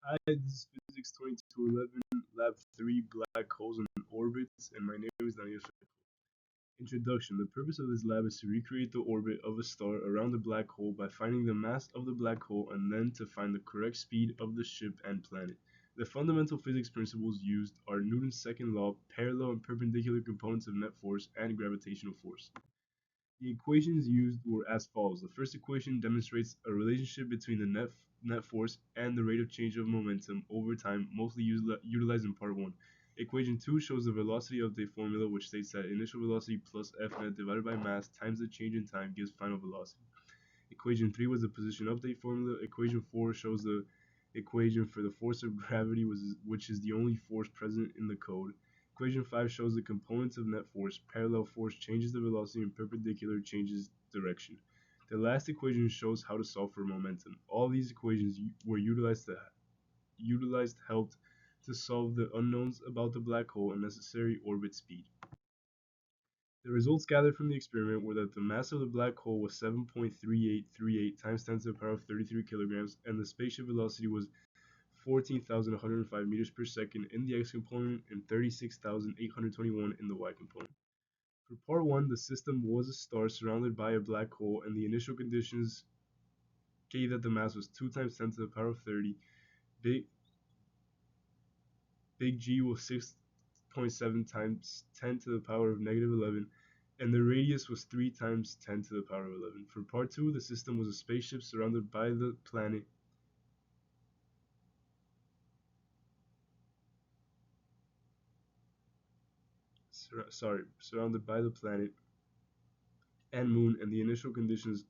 Hi, this is Physics 2211, Lab 3, Black Holes and Orbits, and my name is Daniel. Introduction. The purpose of this lab is to recreate the orbit of a star around a black hole by finding the mass of the black hole and then to find the correct speed of the ship and planet. The fundamental physics principles used are Newton's second law, parallel and perpendicular components of net force, and gravitational force. The equations used were as follows. The first equation demonstrates a relationship between the net force and the rate of change of momentum over time, mostly utilized in part 1. Equation 2 shows the velocity update formula, which states that initial velocity plus F net divided by mass times the change in time gives final velocity. Equation 3 was the position update formula. Equation 4 shows the equation for the force of gravity, which is the only force present in the code. Equation 5 shows the components of net force. Parallel force changes the velocity and perpendicular changes direction. The last equation shows how to solve for momentum. All these equations were utilized helped to solve the unknowns about the black hole and necessary orbit speed. The results gathered from the experiment were that the mass of the black hole was 7.3838 times 10 to the power of 33 kilograms, and the spaceship velocity was 14,105 meters per second in the x component and 36,821 in the y component. For part 1, the system was a star surrounded by a black hole, and the initial conditions gave that the mass was 2 times 10 to the power of 30, big G was 6.7 times 10 to the power of negative 11, and the radius was 3 times 10 to the power of 11. For part 2, the system was a spaceship surrounded by the planet surrounded by the planet and moon, and the initial conditions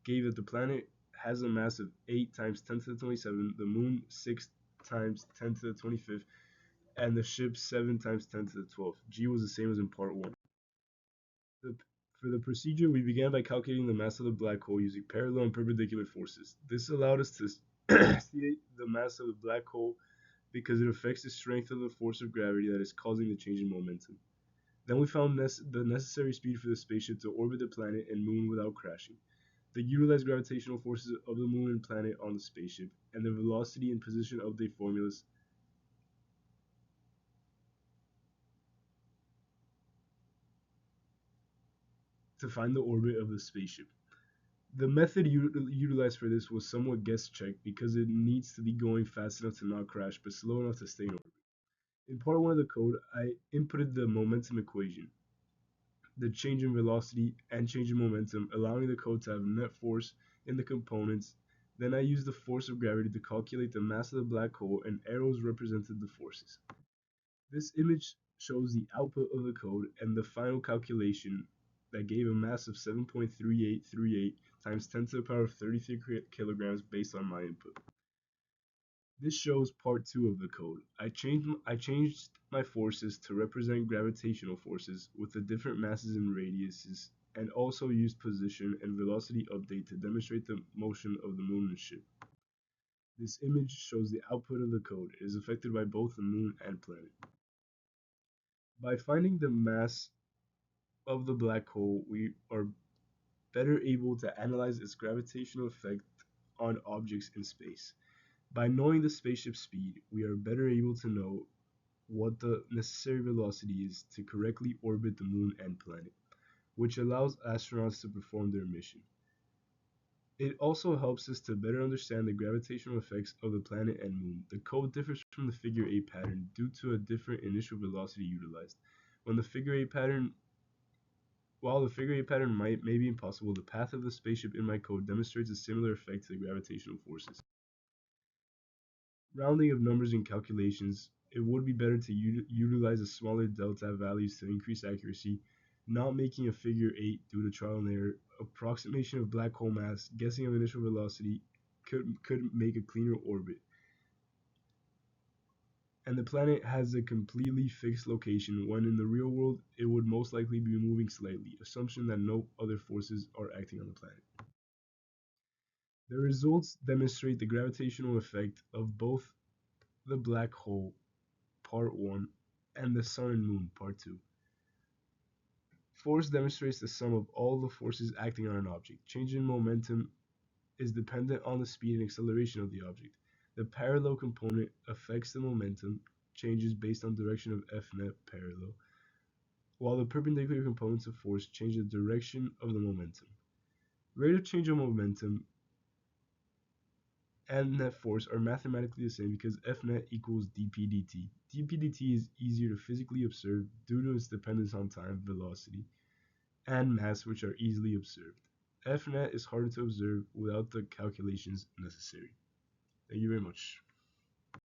gave that the planet has a mass of 8 times 10 to the 27, the moon 6 times 10 to the 25th, and the ship 7 times 10 to the 12th. G was the same as in part 1. For the procedure, we began by calculating the mass of the black hole using parallel and perpendicular forces. This allowed us to estimate the mass of the black hole because it affects the strength of the force of gravity that is causing the change in momentum. Then we found the necessary speed for the spaceship to orbit the planet and moon without crashing. The utilized gravitational forces of the moon and planet on the spaceship, and the velocity and position update formulas to find the orbit of the spaceship. The method utilized for this was somewhat guess-checked because it needs to be going fast enough to not crash but slow enough to stay in orbit. In part 1 of the code, I inputted the momentum equation, the change in velocity and change in momentum, allowing the code to have net force in the components. Then I used the force of gravity to calculate the mass of the black hole, and arrows represented the forces. This image shows the output of the code and the final calculation that gave a mass of 7.3838 times 10 to the power of 33 kilograms based on my input. This shows part 2 of the code. I changed my forces to represent gravitational forces with the different masses and radiuses, and also used position and velocity update to demonstrate the motion of the moon and ship. This image shows the output of the code. It is affected by both the moon and planet. By finding the mass of the black hole, we are better able to analyze its gravitational effect on objects in space. By knowing the spaceship's speed, we are better able to know what the necessary velocity is to correctly orbit the moon and planet, which allows astronauts to perform their mission. It also helps us to better understand the gravitational effects of the planet and moon. The code differs from the figure 8 pattern due to a different initial velocity utilized. While the figure 8 pattern may be impossible, the path of the spaceship in my code demonstrates a similar effect to the gravitational forces. Rounding of numbers in calculations, it would be better to utilize a smaller delta values to increase accuracy, not making a figure 8 due to trial and error. Approximation of black hole mass, guessing of initial velocity could make a cleaner orbit. And the planet has a completely fixed location when in the real world it would most likely be moving slightly, assumption that no other forces are acting on the planet. The results demonstrate the gravitational effect of both the black hole, part 1, and the sun and moon, part 2. Force demonstrates the sum of all the forces acting on an object. Change in momentum is dependent on the speed and acceleration of the object. The parallel component affects the momentum changes based on direction of F net parallel, while the perpendicular components of force change the direction of the momentum. Rate of change of momentum and net force are mathematically the same because F net equals dp dt. dp dt is easier to physically observe due to its dependence on time, velocity, and mass, which are easily observed. F net is harder to observe without the calculations necessary. Thank you very much.